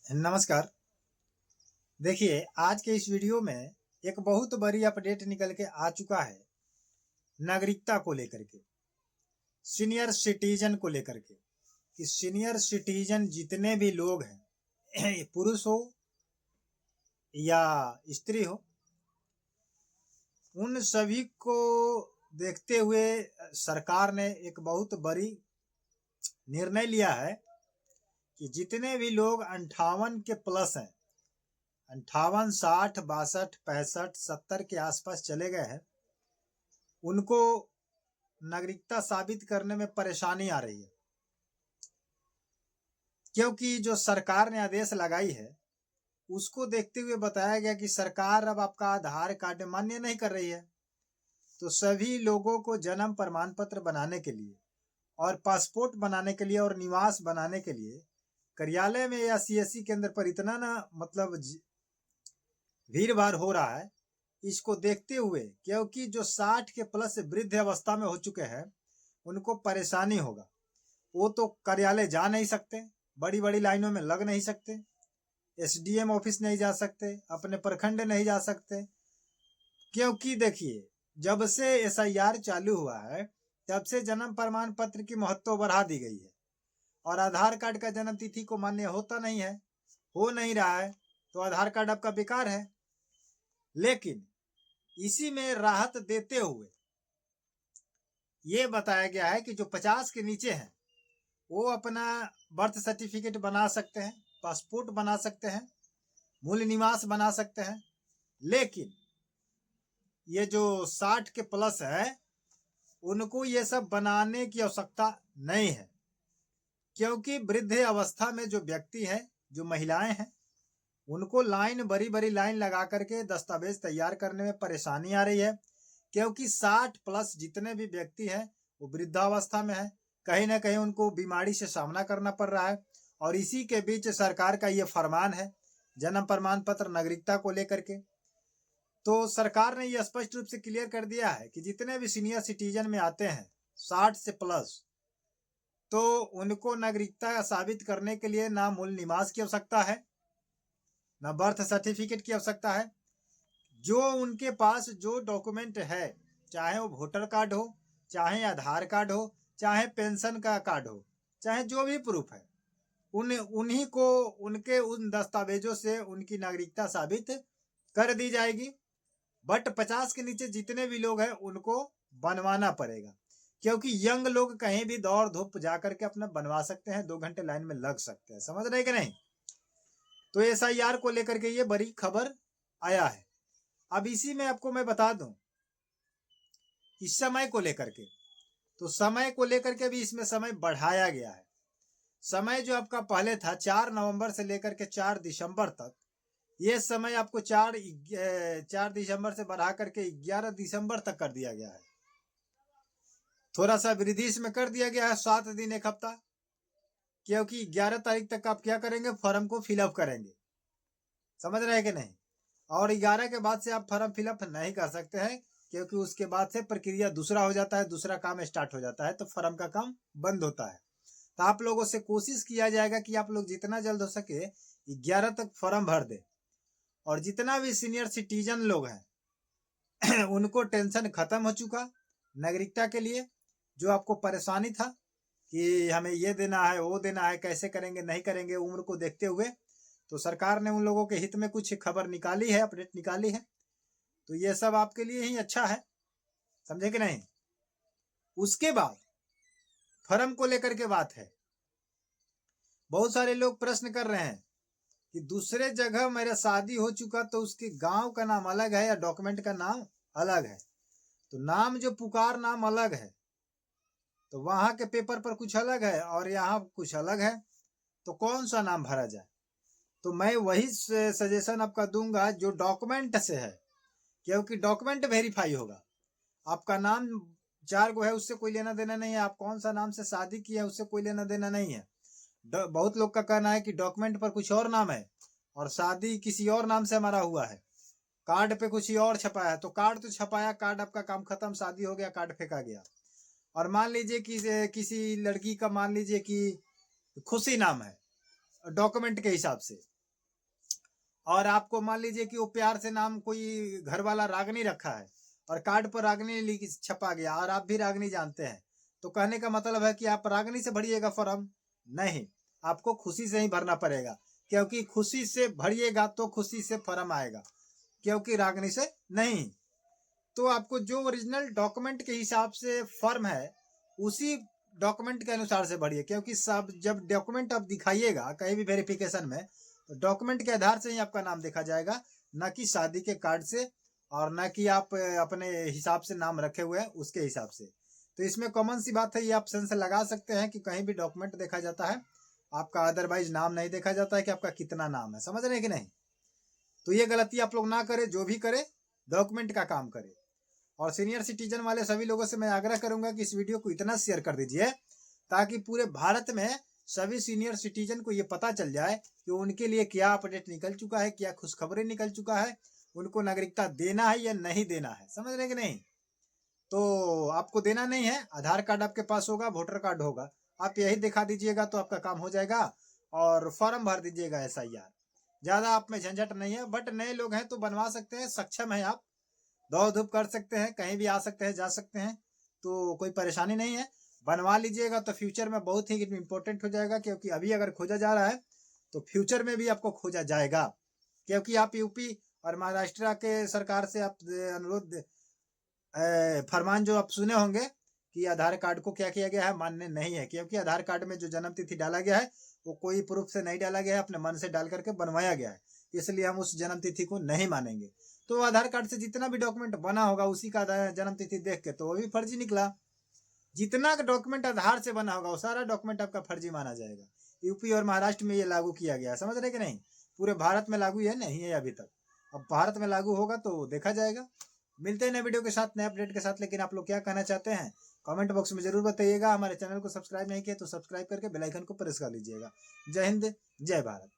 नमस्कार। देखिए, आज के इस वीडियो में एक बहुत बड़ी अपडेट निकल के आ चुका है नागरिकता को लेकर के, सीनियर सिटीजन को लेकर के कि सीनियर सिटीजन जितने भी लोग हैं पुरुष हो या स्त्री हो, उन सभी को देखते हुए सरकार ने एक बहुत बड़ी निर्णय लिया है कि जितने भी लोग 58 के प्लस हैं, 58, 60, 62, 65, 70 के आसपास चले गए हैं, उनको नागरिकता साबित करने में परेशानी आ रही है। क्योंकि जो सरकार ने आदेश लगाई है उसको देखते हुए बताया गया कि सरकार अब आपका आधार कार्ड मान्य नहीं कर रही है। तो सभी लोगों को जन्म प्रमाण पत्र बनाने के लिए और पासपोर्ट बनाने के लिए और निवास बनाने के लिए कार्यालय में या सीएससी केंद्र पर इतना ना भीड़ भाड़ हो रहा है। इसको देखते हुए क्योंकि जो 60 के प्लस वृद्ध अवस्था में हो चुके हैं उनको परेशानी होगा। वो तो कार्यालय जा नहीं सकते, बड़ी बड़ी लाइनों में लग नहीं सकते, एसडीएम ऑफिस नहीं जा सकते, अपने प्रखंड नहीं जा सकते। क्योंकि देखिए, जब से एसआईआर चालू हुआ है तब से जन्म प्रमाण पत्र की महत्व बढ़ा दी गई है और आधार कार्ड का जन्म तिथि को मान्य होता नहीं है, हो नहीं रहा है, तो आधार कार्ड आपका बेकार है। लेकिन इसी में राहत देते हुए ये बताया गया है कि जो 50 के नीचे हैं वो अपना बर्थ सर्टिफिकेट बना सकते हैं, पासपोर्ट बना सकते हैं, मूल निवास बना सकते हैं। लेकिन ये जो 60 के प्लस है उनको ये सब बनाने की आवश्यकता नहीं है। क्योंकि वृद्ध अवस्था में जो व्यक्ति हैं, जो महिलाएं हैं, उनको बड़ी बड़ी लाइन लगा करके दस्तावेज तैयार करने में परेशानी आ रही है। क्योंकि 60 प्लस जितने भी व्यक्ति हैं वो वृद्धावस्था में है, कहीं ना कहीं उनको बीमारी से सामना करना पड़ रहा है। और इसी के बीच सरकार का ये फरमान है जन्म प्रमाण पत्र नागरिकता को लेकर के। तो सरकार ने ये स्पष्ट रूप से क्लियर कर दिया है कि जितने भी सीनियर सिटीजन में आते हैं 60 से प्लस, तो उनको नागरिकता साबित करने के लिए ना मूल निवास की आवश्यकता है, ना बर्थ सर्टिफिकेट की आवश्यकता है। जो उनके पास जो डॉक्यूमेंट है, चाहे वो वोटर कार्ड हो, चाहे आधार कार्ड हो, चाहे पेंशन का कार्ड हो, चाहे जो भी प्रूफ है, उन्हीं को उनके उन दस्तावेजों से उनकी नागरिकता साबित कर दी जाएगी। बट 50 के नीचे जितने भी लोग हैं उनको बनवाना पड़ेगा। क्योंकि यंग लोग कहीं भी दौड़ धूप जा करके अपना बनवा सकते हैं, 2 घंटे लाइन में लग सकते हैं। समझ रहे कि नहीं? तो एसआईआर को लेकर के ये बड़ी खबर आया है। अब इसी में आपको मैं बता दूं इस समय को लेकर के, तो समय को लेकर के भी इसमें समय बढ़ाया गया है। समय जो आपका पहले था 4 नवंबर से लेकर के 4 दिसंबर तक, ये समय आपको 4 दिसंबर से बढ़ा करके 11 दिसंबर तक कर दिया गया है। थोड़ा सा वृद्धि इसमें कर दिया गया है, 7 दिन 1 हफ्ता। क्योंकि 11 तारीख तक आप क्या करेंगे, फॉर्म को फिलअप करेंगे। समझ रहे हैं कि नहीं? और 11 के बाद से आप फॉर्म फिलअप नहीं कर सकते हैं, क्योंकि उसके बाद से प्रक्रिया दूसरा हो जाता है, दूसरा काम स्टार्ट हो जाता है, तो फॉर्म का काम बंद होता है। तो आप लोगों से कोशिश किया जाएगा कि आप लोग जितना जल्द हो सके 11 तक फॉर्म भर दे। और जितना भी सीनियर सिटीजन लोग हैं उनको टेंशन खत्म हो चुका नागरिकता के लिए। जो आपको परेशानी था कि हमें ये देना है, वो देना है, कैसे करेंगे, नहीं करेंगे, उम्र को देखते हुए, तो सरकार ने उन लोगों के हित में कुछ खबर निकाली है, अपडेट निकाली है। तो ये सब आपके लिए ही अच्छा है, समझे कि नहीं? उसके बाद फॉर्म को लेकर के बात है। बहुत सारे लोग प्रश्न कर रहे हैं कि दूसरे जगह मेरा शादी हो चुका तो उसके गांव का नाम अलग है या डॉक्यूमेंट का नाम अलग है। तो नाम जो पुकार नाम अलग है, तो वहां के पेपर पर कुछ अलग है और यहाँ कुछ अलग है, तो कौन सा नाम भरा जाए? तो मैं वही सजेशन आपका दूंगा जो डॉक्यूमेंट से है। क्योंकि डॉक्यूमेंट वेरीफाई होगा। आपका नाम 4 गो है, उससे कोई लेना देना नहीं है। आप कौन सा नाम से शादी किए हैं उससे कोई लेना देना नहीं है। बहुत लोग का कहना है कि डॉक्यूमेंट पर कुछ और नाम है और शादी किसी और नाम से हमारा हुआ है, कार्ड पे कुछ ही और छपा है। तो कार्ड तो छपाया, कार्ड आपका काम खत्म, शादी हो गया, कार्ड फेंका गया। और मान लीजिए कि किसी लड़की का मान लीजिए कि खुशी नाम है डॉक्यूमेंट के हिसाब से, और आपको मान लीजिए कि वो प्यार से नाम कोई घर वाला रागनी रखा है और कार्ड पर रागनी छपा गया और आप भी रागनी जानते हैं, तो कहने का मतलब है कि आप रागनी से भरिएगा फॉर्म? नहीं, आपको खुशी से ही भरना पड़ेगा, क्योंकि खुशी से भरिएगा तो खुशी से फॉर्म आएगा, क्योंकि रागनी से नहीं। तो आपको जो ओरिजिनल डॉक्यूमेंट के हिसाब से फॉर्म है उसी डॉक्यूमेंट के अनुसार से भरिए, क्योंकि सब जब डॉक्यूमेंट आप दिखाइएगा कहीं भी वेरिफिकेशन में, तो डॉक्यूमेंट के आधार से ही आपका नाम देखा जाएगा, न कि शादी के कार्ड से और न कि आप अपने हिसाब से नाम रखे हुए हैं उसके हिसाब से। तो इसमें कॉमन सी बात है, ये आप सेंस लगा सकते हैं कि कहीं भी डॉक्यूमेंट देखा जाता है आपका, अदरवाइज नाम नहीं देखा जाता है कि आपका कितना नाम है। समझ रहे हैं कि नहीं? तो ये गलती आप लोग ना करें, जो भी करे डॉक्यूमेंट का काम करे। और सीनियर सिटीजन वाले सभी लोगों से मैं आग्रह करूंगा कि इस वीडियो को इतना शेयर कर दीजिए ताकि पूरे भारत में सभी सीनियर सिटीजन को ये पता चल जाए कि उनके लिए क्या अपडेट निकल चुका है, क्या खुशखबरी निकल चुका है, उनको नागरिकता देना है या नहीं देना है। समझ रहे कि नहीं? तो आपको देना नहीं है, आधार कार्ड आपके पास होगा, वोटर कार्ड होगा, आप यही दिखा दीजिएगा तो आपका काम हो जाएगा और फॉर्म भर दीजिएगा SIR। ज्यादा आप में झंझट नहीं है, बट नए लोग हैं तो बनवा सकते हैं, सक्षम है आप, दौड़ धूप कर सकते हैं, कहीं भी आ सकते हैं, जा सकते हैं, तो कोई परेशानी नहीं है। बनवा लीजिएगा तो फ्यूचर में बहुत ही इंपॉर्टेंट हो जाएगा, क्योंकि अभी अगर खोजा जा रहा है तो फ्यूचर में भी आपको खोजा जाएगा, क्योंकि आप यूपी और महाराष्ट्र के सरकार से आप अनुरोध फरमान जो आप सुने होंगे कि आधार कार्ड को क्या किया गया है, मान्य नहीं है, क्योंकि आधार कार्ड में जो जन्म तिथि डाला गया है वो कोई प्रूफ से नहीं डाला गया है, अपने मन से डाल करके बनवाया गया है, इसलिए हम उस जन्म तिथि को नहीं मानेंगे। तो आधार कार्ड से जितना भी डॉक्यूमेंट बना होगा उसी का जन्म तिथि देख के तो वो भी फर्जी निकला। जितना डॉक्यूमेंट आधार से बना होगा वो सारा डॉक्यूमेंट आपका फर्जी माना जाएगा। यूपी और महाराष्ट्र में ये लागू किया गया है, समझ रहे कि नहीं? पूरे भारत में लागू है नहीं है अभी तक, अब भारत में लागू होगा तो देखा जाएगा। मिलते हैं नए वीडियो के साथ, नए अपडेट के साथ। लेकिन आप लोग क्या कहना चाहते हैं कमेंट बॉक्स में जरूर बताइएगा। हमारे चैनल को सब्सक्राइब नहीं किया तो सब्सक्राइब करके बेल आइकन को प्रेस कर लीजिएगा। जय हिंद, जय भारत।